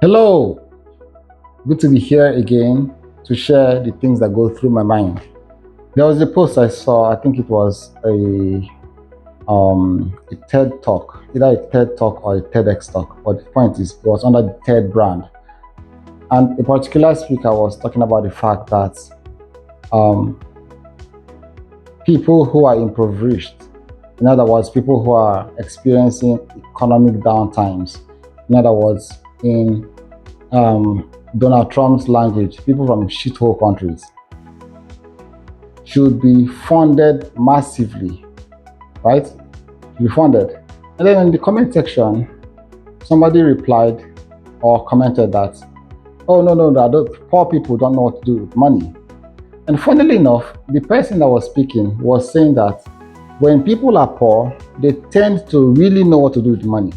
Hello, good to be here again to share the things that go through my mind. There was a post I saw, I think it was a TED talk, either a TED talk or a TEDx talk. But the point is, it was under the TED brand, and a particular speaker was talking about the fact that um, people who are impoverished, in other words, people who are experiencing economic downtimes, in other words, in Donald Trump's language, people from shithole countries should be funded massively, right? Should be funded. And then in the comment section, somebody replied or commented that, oh, no, poor people don't know what to do with money. And funnily enough, the person that was speaking was saying that when people are poor, they tend to really know what to do with money.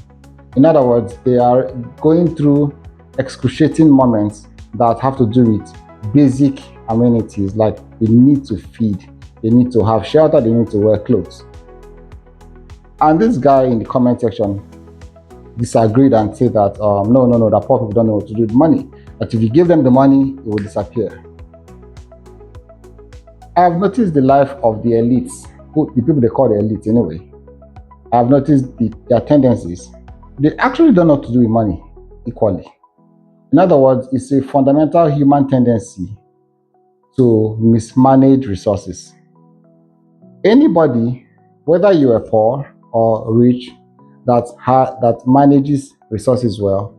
In other words, they are going through excruciating moments that have to do with basic amenities like they need to feed, they need to have shelter, they need to wear clothes. And this guy in the comment section disagreed and said that no, that poor people don't know what to do with money. That if you give them the money, it will disappear. I've noticed the life of the elites, the people they call the elites anyway. I've noticed their tendencies. They actually don't know what to do with money equally. In other words, it's a fundamental human tendency to mismanage resources. Anybody, whether you are poor or rich, that manages resources well,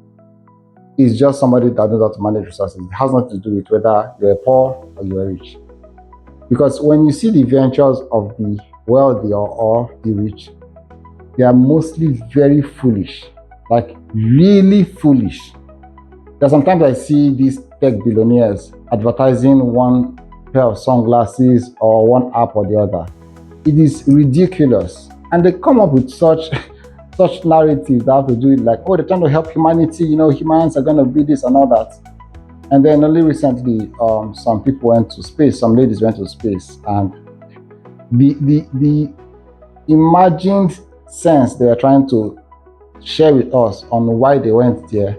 is just somebody that knows how to manage resources. It has nothing to do with whether you're poor or you're rich. Because when you see the ventures of the wealthy or the rich, they are mostly very foolish, like really foolish. That sometimes I see these tech billionaires advertising one pair of sunglasses or one app or the other. It is ridiculous. And they come up with such such narratives that have to do it like, oh, they're trying to help humanity, humans are gonna be this and all that. And then only recently, some people went to space, some ladies went to space, and the imagined sense they were trying to share with us on why they went there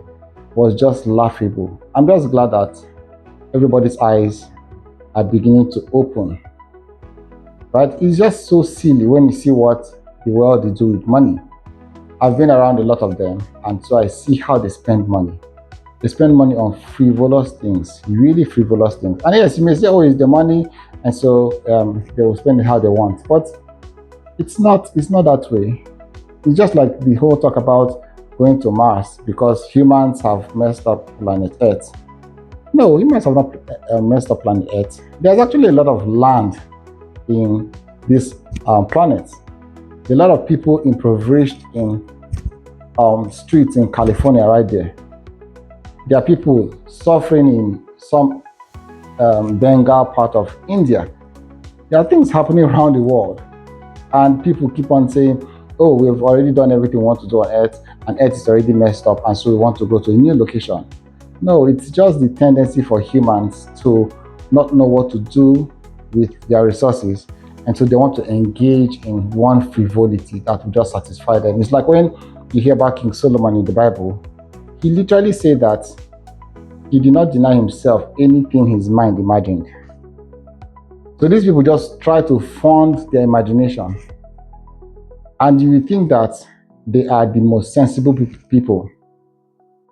was just laughable. I'm just glad that everybody's eyes are beginning to open. Right? It's just so silly when you see what the world they do with money. I've been around a lot of them, and so I see how they spend money. They spend money on frivolous things, really frivolous things. And yes, you may say, oh, it's the money, and so they will spend it how they want. But it's not that way. It's just like the whole talk about going to Mars because humans have messed up planet Earth. No, humans have not messed up planet Earth. There's actually a lot of land in this planet. A lot of people impoverished in streets in California right there. There are people suffering in some Bengal part of India. There are things happening around the world, and people keep on saying, oh, we've already done everything we want to do on Earth, and Earth is already messed up, and so we want to go to a new location. No, it's just the tendency for humans to not know what to do with their resources, and so they want to engage in one frivolity that will just satisfy them. It's like when you hear about King Solomon in the Bible, he literally said that he did not deny himself anything his mind imagined. So these people just try to fund their imagination. And you will think that they are the most sensible people.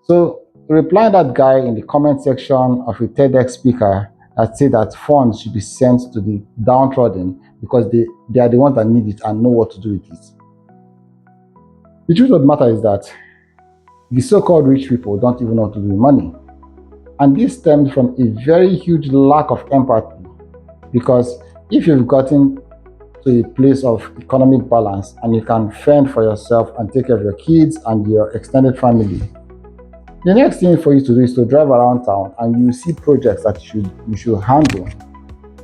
So replying that guy in the comment section of a TEDx speaker that said that funds should be sent to the downtrodden because they are the ones that need it and know what to do with it. The truth of the matter is that the so-called rich people don't even know what to do with money. And this stems from a very huge lack of empathy, because if you've gotten to a place of economic balance and you can fend for yourself and take care of your kids and your extended family, the next thing for you to do is to drive around town and you see projects that you should handle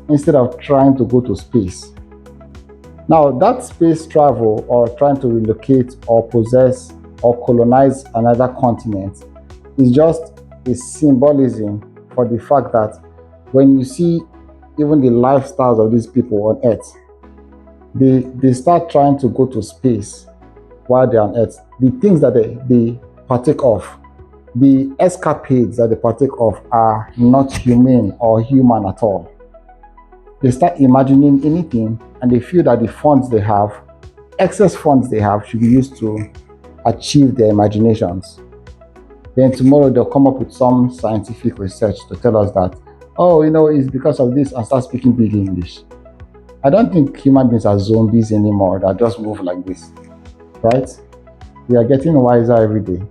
instead of trying to go to space. Now, that space travel or trying to relocate or possess or colonize another continent is just a symbolism for the fact that when you see even the lifestyles of these people on Earth, they start trying to go to space while they're on Earth. The things that they partake of, The escapades that they partake of are not humane or human at all. They start imagining anything and they feel that the funds they have, excess funds they have, should be used to achieve their imaginations. Then tomorrow they'll come up with some scientific research to tell us that, oh, it's because of this, and start speaking big English. I don't think human beings are zombies anymore that just move like this, right? We are getting wiser every day,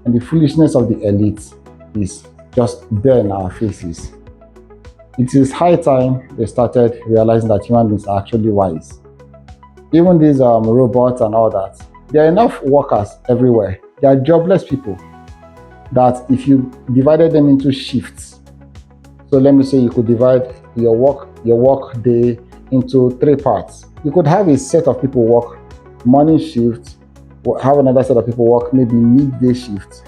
and the foolishness of the elite is just there in our faces. It is high time they started realizing that human beings are actually wise. Even these robots and all that, there are enough workers everywhere. There are jobless people that if you divided them into shifts, so let me say you could divide your work day into three parts. You could have a set of people work morning shift, have another set of people work maybe midday shift,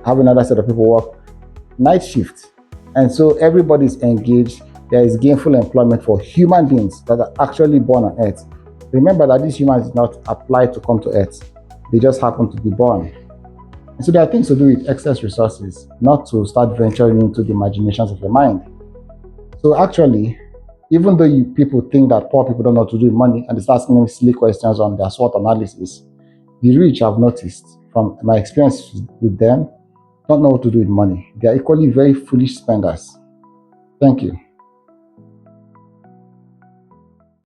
have another set of people work night shift. And so everybody's engaged. There is gainful employment for human beings that are actually born on earth. Remember that these humans did not apply to come to earth. They just happen to be born. And so there are things to do with excess resources, not to start venturing into the imaginations of your mind. So actually, even though people think that poor people don't know what to do with money and they start asking silly questions on their SWOT analysis, the rich, I've noticed from my experience with them, don't know what to do with money. They are equally very foolish spenders. Thank you.